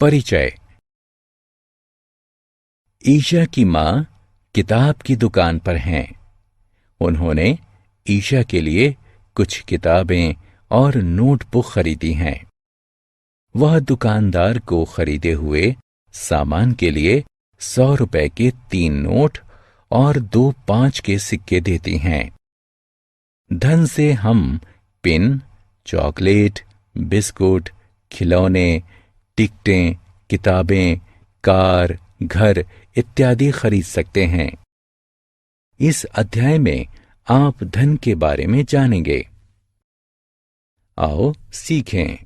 परिचय। ईशा की माँ किताब की दुकान पर हैं। उन्होंने ईशा के लिए कुछ किताबें और नोटबुक खरीदी हैं। वह दुकानदार को खरीदे हुए सामान के लिए 100 रुपए के 3 नोट और 2 5 के सिक्के देती हैं। धन से हम पेन, चॉकलेट, बिस्कुट, खिलौने, टिकटें, किताबें, कार, घर इत्यादि खरीद सकते हैं। इस अध्याय में आप धन के बारे में जानेंगे। आओ सीखें।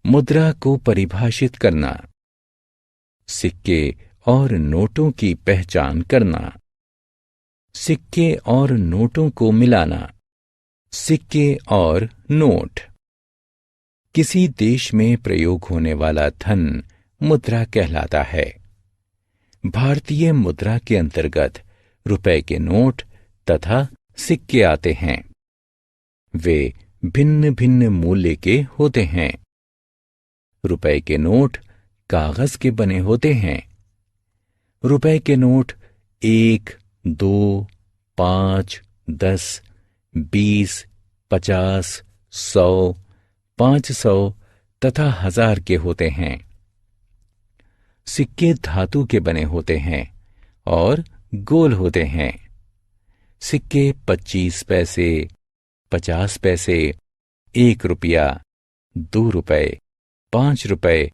मुद्रा को परिभाषित करना, सिक्के और नोटों की पहचान करना, सिक्के और नोटों को मिलाना, सिक्के और नोट। किसी देश में प्रयोग होने वाला धन मुद्रा कहलाता है। भारतीय मुद्रा के अंतर्गत रुपए के नोट तथा सिक्के आते हैं। वे भिन्न भिन्न मूल्य के होते हैं। रुपए के नोट कागज के बने होते हैं। रुपए के नोट 1, 2, 5, 10, 20, 50, 100, 500 तथा 1000 के होते हैं। सिक्के धातु के बने होते हैं और गोल होते हैं। सिक्के 25 पैसे, 50 पैसे, 1 रुपया, 2 रुपए, 5 रुपए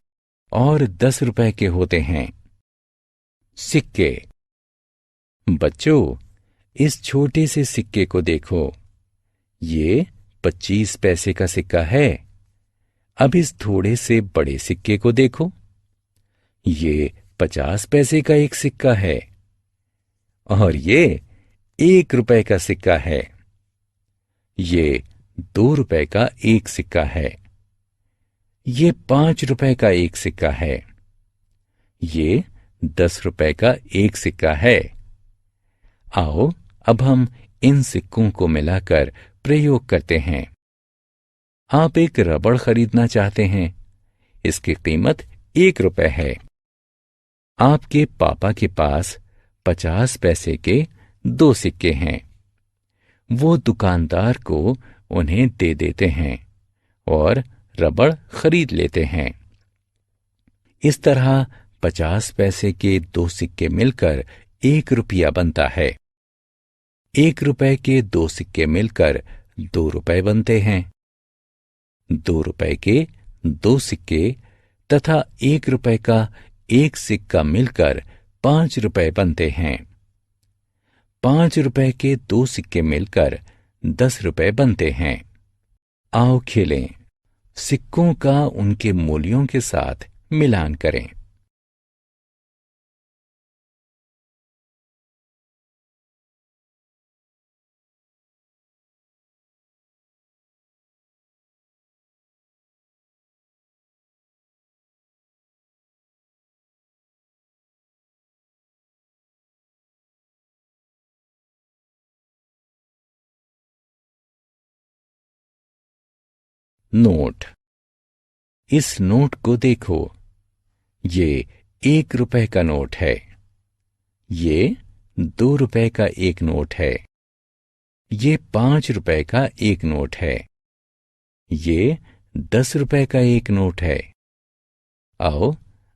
और 10 रुपए के होते हैं। सिक्के। बच्चों, इस छोटे से सिक्के को देखो। ये 25 पैसे का सिक्का है। अब इस थोड़े से बड़े सिक्के को देखो। ये 50 पैसे का एक सिक्का है और ये 1 रुपए का सिक्का है। ये 2 रुपए का एक सिक्का है। ये 5 रुपए का एक सिक्का है। ये 10 रुपए का एक सिक्का है। आओ अब हम इन सिक्कों को मिलाकर प्रयोग करते हैं। आप एक रबड़ खरीदना चाहते हैं। इसकी कीमत 1 रुपए है। आपके पापा के पास 50 पैसे के 2 सिक्के हैं। वो दुकानदार को उन्हें दे देते हैं और रबड़ खरीद लेते हैं। इस तरह 50 पैसे के 2 सिक्के मिलकर 1 रुपया बनता है। 1 रुपए के 2 सिक्के मिलकर 2 रुपए बनते हैं। 2 रुपए के 2 सिक्के तथा 1 रुपए का एक सिक्का मिलकर 5 रुपए बनते हैं। 5 रुपए के 2 सिक्के मिलकर 10 रुपए बनते हैं। आओ खेलें। सिक्कों का उनके मूल्यों के साथ मिलान करें। नोट। इस नोट को देखो। ये 1 रुपए का नोट है। ये 2 रुपए का एक नोट है। ये 5 रुपए का एक नोट है। ये 10 रुपए का एक नोट है। आओ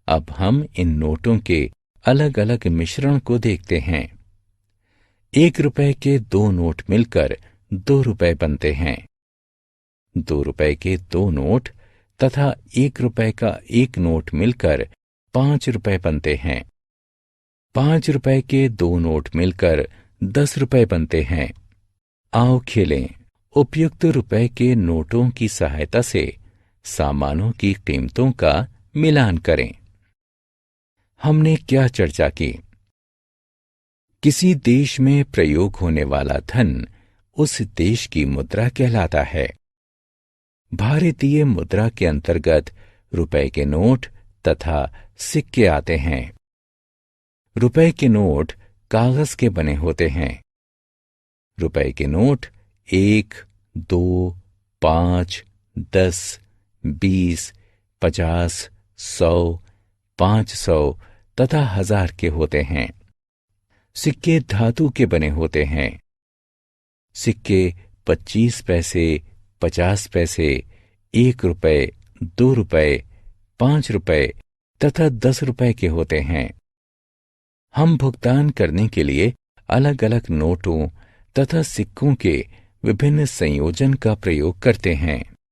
अब हम इन नोटों के अलग अलग मिश्रण को देखते हैं। 1 रुपए के 2 नोट मिलकर 2 रुपए बनते हैं। 2 रुपए के 2 नोट तथा 1 रुपए का एक नोट मिलकर 5 रुपए बनते हैं। 5 रुपए के 2 नोट मिलकर 10 रुपए बनते हैं। आओ खेलें। उपयुक्त रुपए के नोटों की सहायता से सामानों की कीमतों का मिलान करें। हमने क्या चर्चा की? किसी देश में प्रयोग होने वाला धन उस देश की मुद्रा कहलाता है। भारतीय मुद्रा के अंतर्गत रुपए के नोट तथा सिक्के आते हैं। रुपए के नोट कागज के बने होते हैं। रुपए के नोट 1, 2, 5, 10, 20, 50, 100, 500 तथा 1000 के होते हैं। सिक्के धातु के बने होते हैं। सिक्के 25 पैसे, 50 पैसे, 1 रुपए, 2 रुपए, 5 रुपए तथा 10 रुपए के होते हैं। हम भुगतान करने के लिए अलग अलग नोटों तथा सिक्कों के विभिन्न संयोजन का प्रयोग करते हैं।